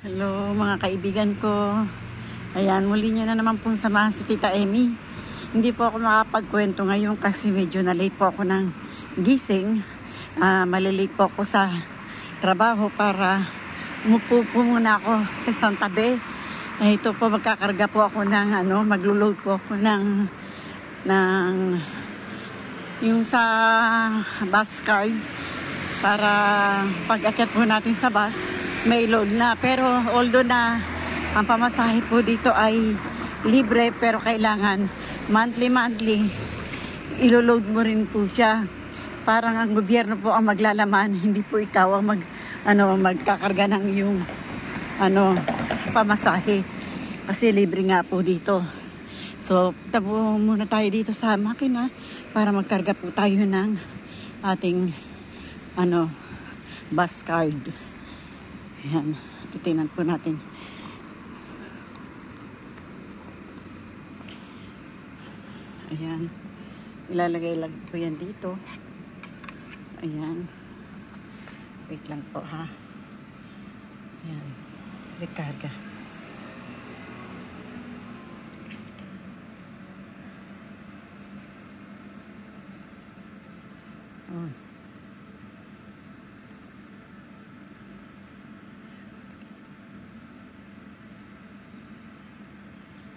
Hello mga kaibigan ko. Ayan, muli nyo na naman pong samahan si Tita Emmy. Hindi po ako makapagkwento ngayon kasi medyo na late po ako ng gising. Malilate po ako sa trabaho para umupo po muna ako sa isang tabi. Ito po, magkakarga po ako ng maglo-load po ako ng yung sa bus card para pag-akyat po natin sa bus may load na. Pero although na ang pamasahe po dito ay libre, pero kailangan monthly ilo-load mo rin po siya. Parang ang gobyerno po ang maglalaman, hindi po ikaw ang magkakarga ng yung pamasahe, kasi libre nga po dito. So tabo muna tayo dito sa makina para magkarga po tayo ng ating bus card. Ayan, titingnan po natin. Ayan, ilalagay lang po yan dito. Ayan, wait lang po ha. Ayan, rekarga.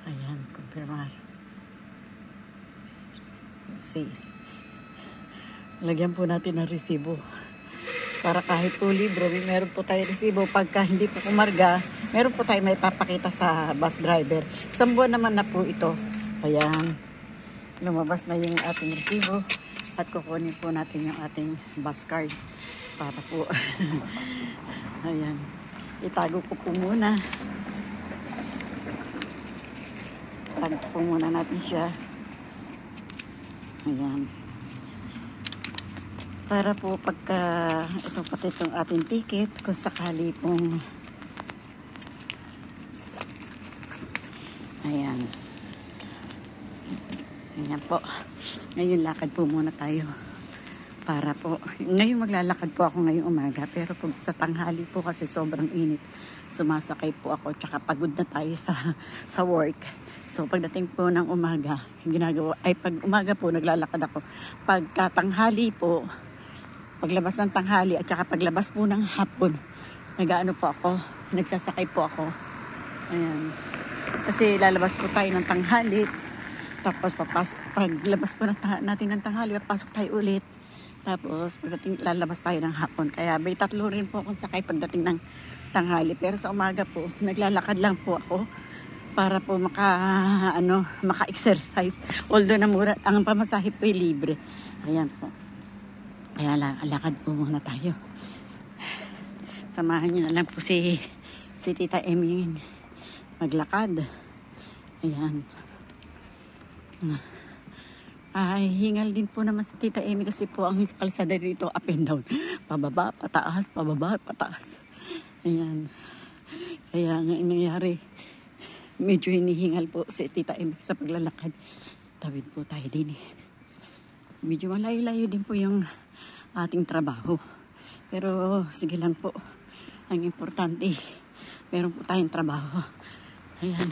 Ayan, confirmar. See. Lagyan po natin ng resibo. Para kahit po libre, meron po tayo resibo. Pagka hindi po kumarga, meron po tayo may papakita sa bus driver. Isang buwan naman na po ito. Ayan. Lumabas na yung ating resibo. At kukunin po natin yung ating bus card. Para po. Ayan. Itago ko po muna. Tago po muna natin siya. Ayan. Para po pagka ito pati itong ating ticket, kung sakali pong ayan. Ayan po. Ngayon lakad po muna tayo. Para po, ngayon maglalakad po ako ngayong umaga, pero pag sa tanghali po kasi sobrang init, sumasakay po ako, tsaka pagod na tayo sa work. So pagdating po ng umaga, pag umaga po naglalakad ako. Pagka tanghali po, paglabas ng tanghali at tsaka paglabas po ng hapon, nagsasakay po ako. Ayan. Kasi lalabas po tayo ng tanghali, tapos paglabas po natin ng tanghali, papasok tayo ulit. Tapos pagdating lalabas tayo ng hapon. Kaya may tatlo rin po akong sakay pagdating ng tanghali. Pero sa umaga po, naglalakad lang po ako para po maka-exercise. Although na mura, ang pamasahe po ay libre. Ayan po. Kaya lakad po muna tayo. Samahan niyo na lang po si Tita Emmy maglakad. Ayan. Hingal din po naman si Tita Emmy kasi po ang kalsada dito up and down. Pababa, pataas, pababa, pataas. Ayan. Kaya nga nangyari, medyo hinihingal po si Tita Emmy sa paglalakad. Tawid po tayo din eh. Medyo malayo-layo din po yung ating trabaho. Pero sige lang po. Ang importante, meron po tayong trabaho. Ayan.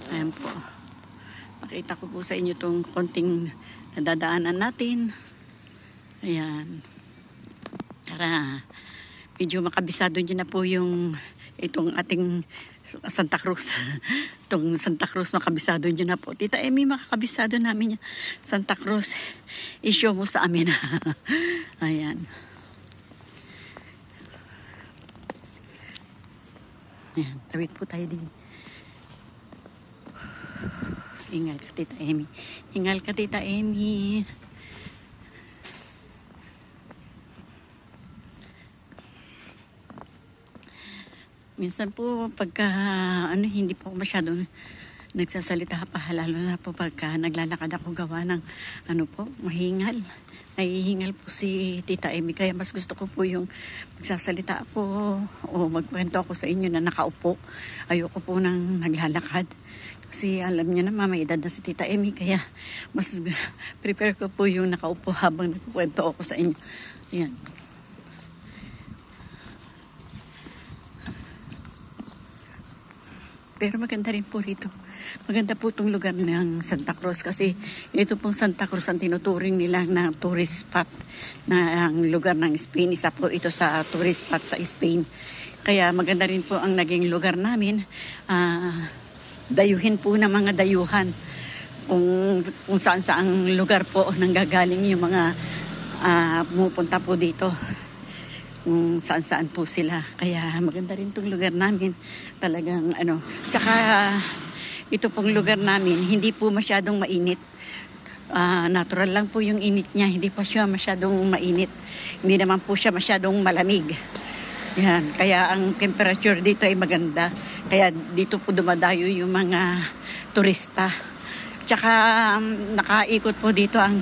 Ayan po. Pakita ko po sa inyo itong konting nadadaanan natin. Ayan. Para medyo makabisado nyo na po itong ating Santa Cruz. Itong Santa Cruz, makabisado nyo na po. Tita Emmy, makakabisado namin yung Santa Cruz. I-show mo sa amin. Ayan. Ayan. Tawid po tayo din. Hingal ka, Tita Emmy. Hingal ka, Tita Emmy. Minsan po pagka hindi po masyadong nagsasalita pa, lalo na po pagka naglalakad ako gawa ng mahingal. Nahihingal po si Tita Emmy, kaya mas gusto ko po yung magsasalita ako o magkwento ako sa inyo na nakaupo. Ayoko po nang naglalakad. Kasi alam niyo na may edad na si Tita Emmy, kaya mas prepare ko po yung nakaupo habang nagkukwento ako sa inyo. Ayan. Pero maganda rin po rito. Maganda po itong lugar ng Santa Cruz kasi ito pong Santa Cruz ang tinuturing nila na tourist spot na ang lugar ng Spain. Isa po ito sa tourist spot sa Spain. Kaya maganda rin po ang naging lugar namin. Dayuhin po ng mga dayuhan kung saan saang lugar po nanggagaling yung mga pumupunta po dito, kung saan saan po sila. Kaya maganda rin itong lugar namin talagang tsaka ito pong lugar namin hindi po masyadong mainit. Natural lang po yung init niya, hindi po siya masyadong mainit, hindi naman po siya masyadong malamig. Yan, kaya ang temperature dito ay maganda. Kaya dito po dumadayo yung mga turista. Tsaka nakaikot po dito ang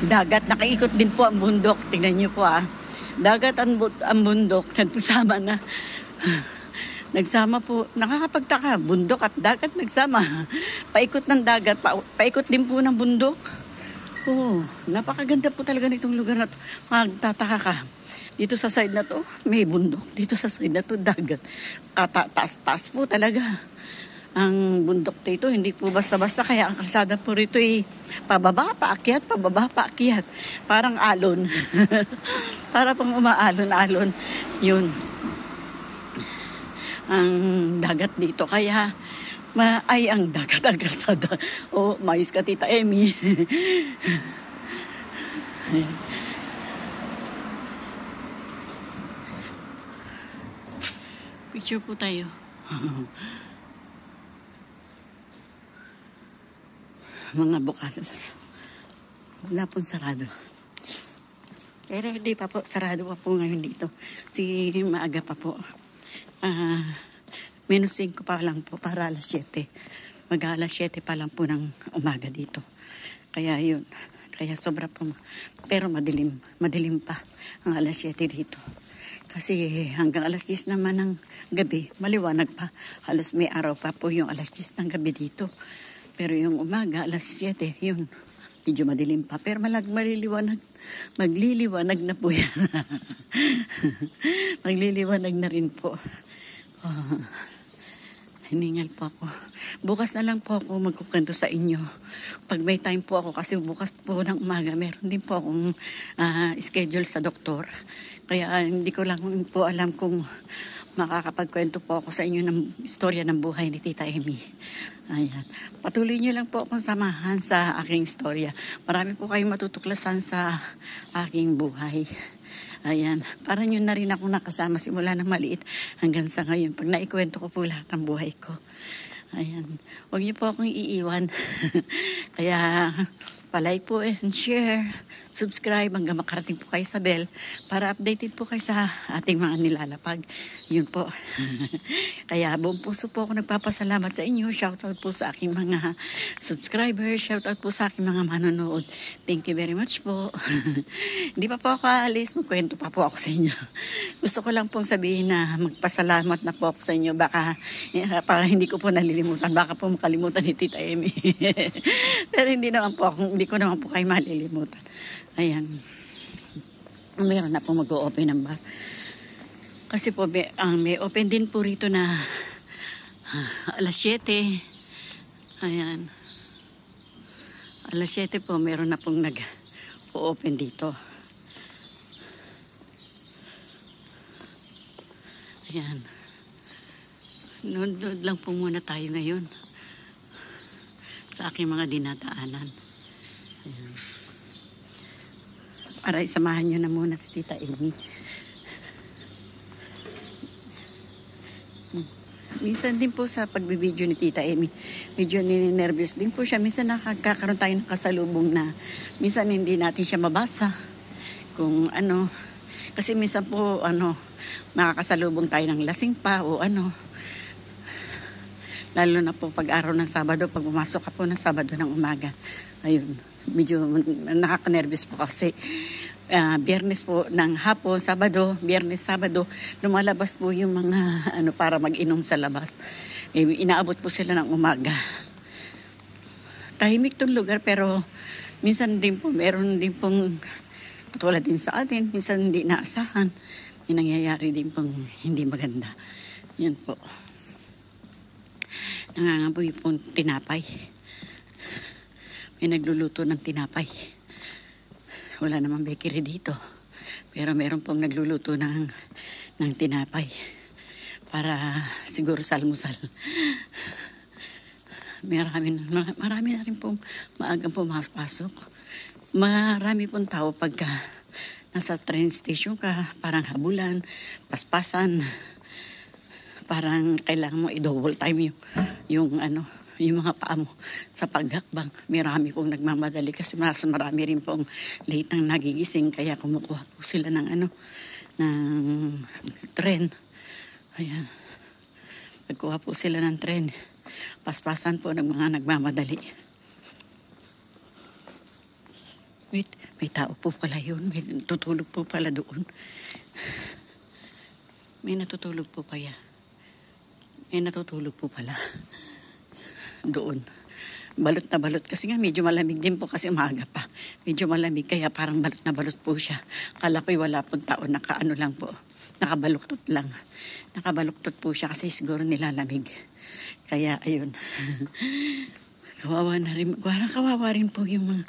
dagat. Nakaikot din po ang bundok. Tingnan niyo po dagat ang bundok. Nagsama na. Nagsama po. Nakakapagtaka. Bundok at dagat nagsama. Paikot ng dagat. Paikot din po ng bundok. Napakaganda po talaga nitong lugar na to. Magtataka ka. Dito sa side na to, may bundok. Dito sa side na to, dagat. Taas-taas po talaga. Ang bundok dito, hindi po basta-basta. Kaya ang kalsada po rito ay pababa, paakyat, pababa, paakyat. Parang alon. Para pang umaalon-alon. Yun. Ang dagat dito. Kaya, ang dagat ang kalsada. Mayos ka, Tita Emmy. Ayan. Picture po tayo. Mga bukas. Wala pong sarado. Pero hindi pa po. Sarado pa po ngayon dito. Maaga pa po. -5 pa lang po para alas 7. Mag-alas 7 pa lang po ng umaga dito. Kaya yun. Kaya sobra po. Pero madilim. Madilim pa ang alas 7 dito. Kasi hanggang alas 10 naman ng gabi, maliwanag pa. Halos may araw pa po yung alas 10 ng gabi dito. Pero yung umaga, alas 7, yun, medyo madilim pa. Pero magliliwanag na po yan. Magliliwanag na rin po. Hiningal po ako. Bukas na lang po ako magkukwento sa inyo. Pag may time po ako, kasi bukas po ng umaga, meron din po akong schedule sa doktor. Kaya hindi ko lang po alam kung makakapagkwento po ako sa inyo ng istorya ng buhay ni Tita Emmy. Ayan. Patuloy niyo lang po akong samahan sa aking istorya. Marami po kayong matutuklasan sa aking buhay. Ayan. Para nyo na rin ako nakasama simula ng maliit hanggang sa ngayon. Pag naikwento ko po lahat ng buhay ko. Ayan. Huwag niyo po akong iiwan. Kaya palike po and share. Subscribe hanggang makarating po kayo sa bell para updated po kayo sa ating mga nilalapag. Yun po. Kaya buong puso po ako nagpapasalamat sa inyo. Shoutout po sa aking mga subscribers. Shoutout po sa aking mga manonood. Thank you very much po. Hindi pa po ako aalis. Magkwento pa po ako sa inyo. Gusto ko lang pong sabihin na magpasalamat na po ako sa inyo. Baka para hindi ko po nalilimutan. Baka po makalimutan ni Tita Emmy. Pero hindi ko naman po kayo malilimutan. Ayan. Meron na po mag-o-open ng bar. Kasi po may open din po rito na alas 7. Ayan. Alas 7 po meron na pong nag-o-open dito. Ayan. Nood lang po muna tayo ngayon sa aking mga dinadaanan. Ayan. Para isamahan nyo na muna si Tita Emmy. Minsan din po sa pagbibideo ni Tita Emmy, medyo ninervyos din po siya. Minsan nakakaroon tayo ng kasalubong na minsan hindi natin siya mabasa. Kung ano, kasi minsan po makakasalubong tayo ng lasing pa o lalo na po pag araw ng Sabado, pag pumasok ka po ng Sabado ng umaga. Ayun, medyo nakaka-nervous po kasi Biyernes po ng hapon, Biyernes, Sabado, lumalabas po yung mga para mag-inom sa labas. Inaabot po sila ng umaga. tahimik tong lugar, pero minsan din po meron din pong katulad din sa atin, minsan hindi naasahan, may nangyayari din pong hindi maganda. Yan po, nangangamoy po tinapay, may nagluluto ng tinapay. Wala namang bakery dito, pero meron pong nagluluto ng tinapay para siguro sa almusal. Marami na rin pong maagang pumapasok. Marami pong tao pagka nasa train station ka, parang habulan, paspasan, parang kailangan mo i-double time yung mga paa mo sa paghakbang. Marami pong nagmamadali kasi mas marami rin pong late nang nagigising, kaya kumukuha po sila ng tren. Ayan. Pagkuha po sila ng tren, paspasan po ng mga nagmamadali. Wait, may tao po pala yun. May tutulog po pala doon. May natutulog po pala. May natutulog po pala doon. Balot na balot. Kasi nga medyo malamig din po kasi umaga pa. Medyo malamig kaya parang balot na balot po siya. Kala ko'y wala pong tao, nakaano lang po. Nakabaluktot lang. Nakabaluktot po siya kasi siguro nilalamig. Kaya ayun. Kawawa na rin. Kawawa rin po yung mga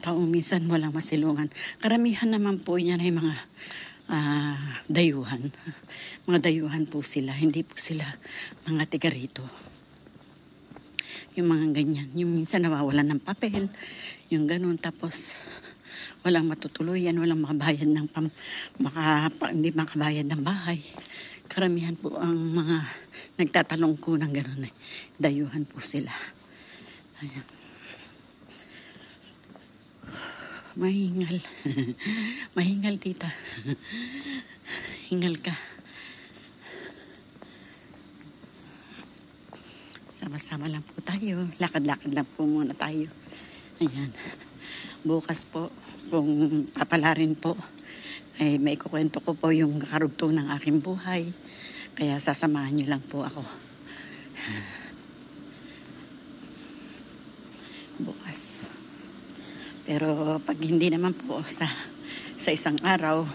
taong minsan walang masilungan. Karamihan naman po yan ay mga dayuhan. Mga dayuhan po sila. Hindi po sila mga tiga rito. Yung mga ganyan. Yung minsan nawawalan ng papel. Yung ganun. Tapos walang matutuluyan. Walang makabayad ng hindi makabayad ng bahay. Karamihan po ang mga nagtatalong ko ng ganun. Dayuhan po sila. Ayan. Mahingal. Mahingal, tita. Hingal ka. Sama-sama lang po tayo. Lakad-lakad lang po muna tayo. Ayan. Bukas po, kung papalarin po, ay may kukwento ko po yung karugtong ng aking buhay. Kaya sasamahan niyo lang po ako. Bukas. Pero pag hindi naman po sa isang araw,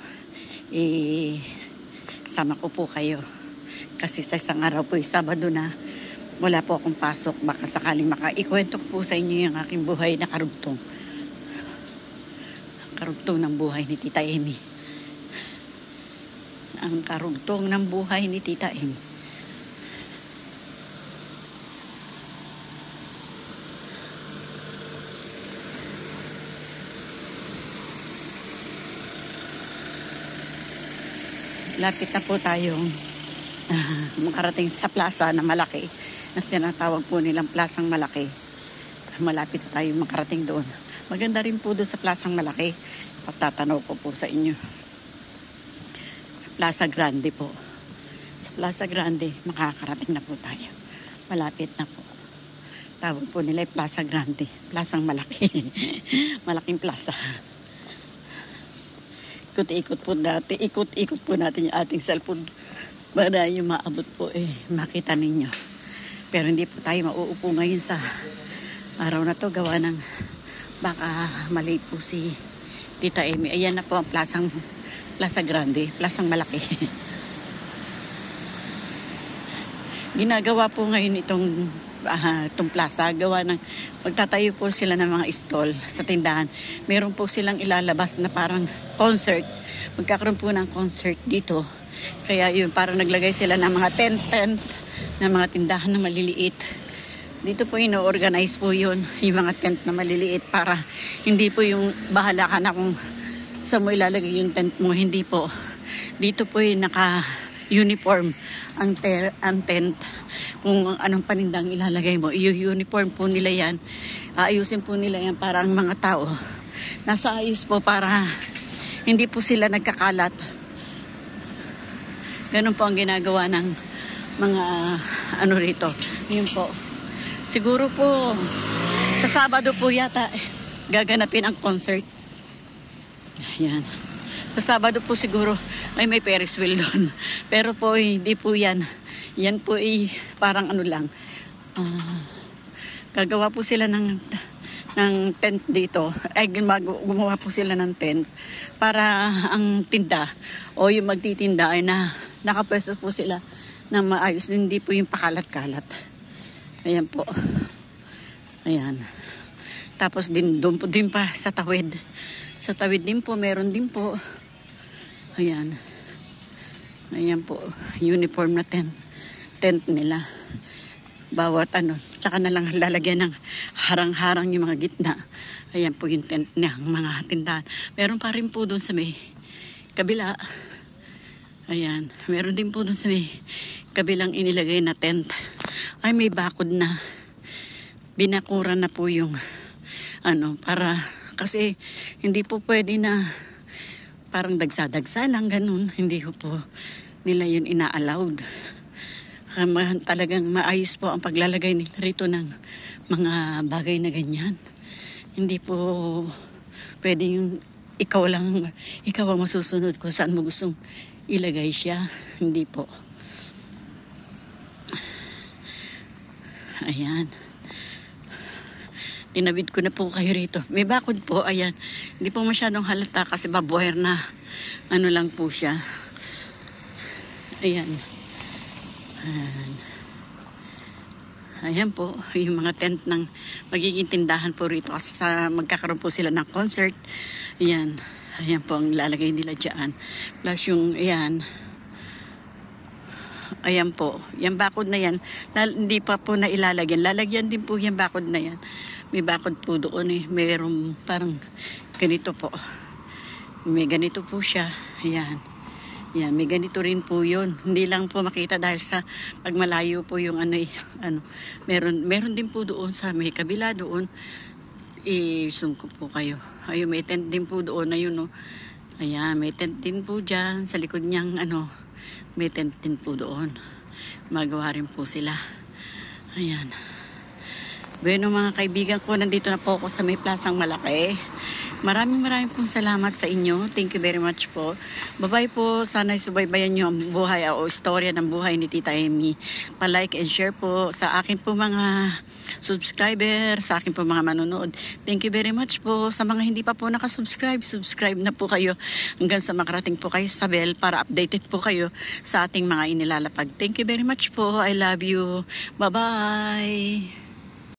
sama ko po kayo. Kasi sa isang araw po, Sabado na, wala po akong pasok. Baka sakaling ikwento ko po sa inyo yung aking buhay na karugtong. Karugtong ng buhay ni Tita Amy. Ang karugtong ng buhay ni Tita Amy. Lapit na po tayong makarating sa plaza na malaki na sinatawag po nilang Plasang Malaki. Malapit na tayong makarating doon. Maganda rin po doon sa Plasang Malaki. Pagtatanaw ko po sa inyo. Plaza Grande po. Sa Plaza Grande, makakarating na po tayo. Malapit na po. Tawag po nila ay Plaza Grande. Plasang Malaki. Malaking plaza. Ikot-ikot po natin yung ating cellphone para yung maabot po makita ninyo. Pero hindi po tayo mauupo ngayon sa araw na to gawa ng baka mali po si Tita Amy. Ayan na po ang Plaza Grande, Plasang Malaki. Ginagawa po ngayon itong plaza, gawa ng magtatayo po sila ng mga stall sa tindahan. Meron po silang ilalabas na parang concert. Magkakaroon po ng concert dito. Kaya yun, parang naglagay sila ng mga tent ng mga tindahan na maliliit. Dito po ino-organize po yun, yung mga tent na maliliit para hindi po yung bahala ka na kung saan mo ilalagay yung tent mo. Hindi po. Dito po yung naka-uniform ang tent. Kung anong panindang ilalagay mo, i-uniform po nila yan. Ayusin po nila yan para ang mga tao nasa ayos po para hindi po sila nagkakalat. Ganun po ang ginagawa ng mga rito. Yun po. Siguro po sa Sabado po yata gaganapin ang concert. Ayan. Sa Sabado po siguro ay may Ferris wheel doon. Pero po hindi po yan. Yan po parang lang. Gagawa po sila ng ng tent dito. Ay, gumawa po sila ng tent para ang tinda o yung magtitinda ay nakapwesto po sila na maayos. Hindi po yung pakalat-kalat. Ayan po. Ayan. Tapos doon po din pa sa tawid. Sa tawid din po, meron din po. Ayan. Ayan po. Uniform na tent. Tent nila. Bawat tsaka na lang lalagyan ng harang-harang yung mga gitna. Ayan po yung tent niya, mga tindahan. Meron pa rin po doon sa may kabila. Ayan. Meron din po doon sa may kabilang inilagay na tent. Ay, may bakod na. Binakuran na po yung para kasi hindi po pwede na parang dagsa-dagsa lang ganun. Hindi po nila yun ina-allowed. Talagang maayos po ang paglalagay nila rito ng mga bagay na ganyan. Hindi po pwede yung ikaw ang masusunod kung saan mo gustong ilagay siya. Hindi po. Ayan. Tinawid ko na po kayo rito. May bakod po, ayan. Hindi po masyadong halata kasi babuher na lang po siya. Ayan. Ayan po, yung mga tent ng magiging tindahan po rito kasi magkakaroon po sila ng concert. Ayan. Ayan po ang lalagay nila dyan. Plus yung, ayan. Ayan po. Yung bakod na yan, hindi pa po na ilalagyan. Lalagyan din po yung bakod na yan. May bakod po doon eh. Mayroong parang ganito po. May ganito po siya. Ayan. Yan, may ganito rin po yun. Hindi lang po makita dahil sa pag malayo po yung meron din po doon sa may kabila doon. I-zoom ko po kayo. Ayun, may tent din po doon. Ayun, no. Ayan, may tent din po dyan. Sa likod niyang may tent din po doon. Magawa rin po sila. Ayan. Bueno mga kaibigan ko, nandito na po ako sa may plasang malaki. Maraming pong salamat sa inyo. Thank you very much po. Bye-bye po. Sana subaybayan nyo ang buhay o istorya ng buhay ni Tita Amy. Pa-like and share po sa akin po mga subscriber, sa akin po mga manonood. Thank you very much po. Sa mga hindi pa po nakasubscribe, subscribe na po kayo hanggang sa makarating po kayo sa bell para updated po kayo sa ating mga inilalapag. Thank you very much po. I love you. Bye-bye.